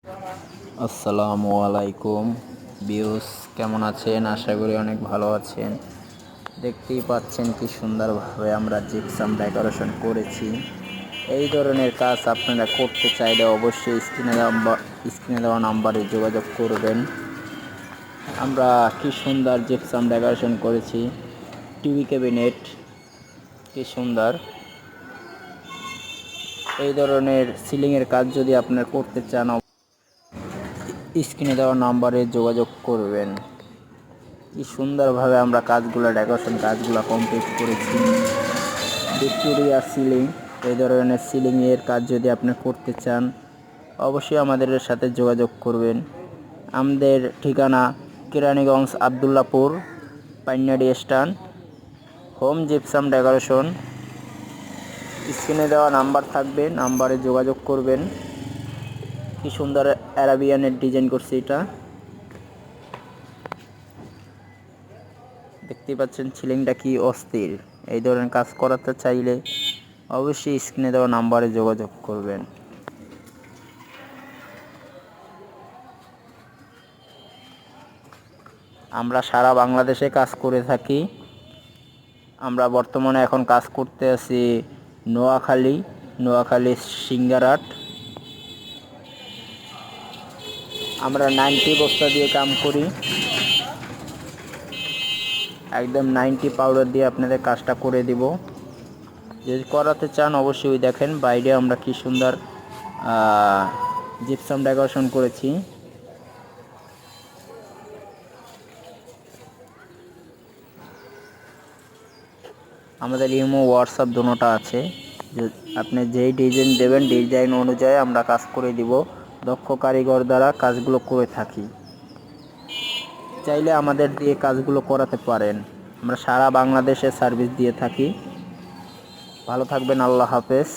আসসালামু আলাইকুম ভিউস, কেমন আছেন? আশা করি অনেক ভালো আছেন। দেখতেই পাচ্ছেন কি সুন্দরভাবে আমরা জিপসাম ডেকোরেশন করেছি। এই ধরনের কাজ আপনারা করতে চাইলে অবশ্যই স্ক্রিনে দেওয়া নাম্বারে যোগাযোগ করবেন। আমরা কি সুন্দর জিপসাম ডেকোরেশন করেছি। টিভি ক্যাবিনেট কি সুন্দর। এই ধরনের সিলিংয়ের কাজ যদি আপনারা করতে চান, স্ক্রিনে দেওয়া নাম্বারে যোগাযোগ করবেন। কি সুন্দরভাবে আমরা ডেকোরেশন কাজগুলো কমপ্লিট করেছি। ভিক্টোরিয়া সিলিং, এই ধরনের সিলিংয়ের কাজ যদি আপনি করতে চান অবশ্যই আমাদের সাথে যোগাযোগ করবেন। আমাদের ঠিকানা কেরানীগঞ্জ আবদুল্লাপুর পাইনারি স্ট্যান্ড, হোম জিপসাম ডেকোরেশন। স্ক্রিনে দেওয়া নাম্বার থাকবে, নাম্বারে যোগাযোগ করবেন। কি সুন্দর অ্যারাবিয়ানের ডিজাইন করছি, এটা দেখতে পাচ্ছেন। সিলিংটা কি অস্থির। এই ধরনের কাজ করাতে চাইলে অবশ্যই স্ক্রিনে দেওয়া নাম্বারে যোগাযোগ করবেন। আমরা সারা বাংলাদেশে কাজ করে থাকি। আমরা বর্তমানে এখন কাজ করতে আছি নোয়াখালী সিঙ্গারাট। আমরা 90 বস্তা দিয়ে কাম করি, একদম 90 পাউডার দিয়ে আপনাদের কাজটা করে দিব। যদি করাতে চান অবশ্যই দেখেন বাইরে আমরা কি সুন্দর জিপসাম ডেকোরেশন করেছি। আমাদের ইমো হোয়াটসঅ্যাপ দুটোটা আছে। আপনি যেই ডিজাইন দেবেন ডিজাইন অনুযায়ী আমরা কাজ করে দিব। দক্ষ কারিগর দ্বারা কাজগুলো করে থাকি। চাইলে আমাদের দিয়ে কাজগুলো করাতে পারেন। আমরা সারা বাংলাদেশে সার্ভিস দিয়ে থাকি। ভালো থাকবেন, আল্লাহ হাফেজ।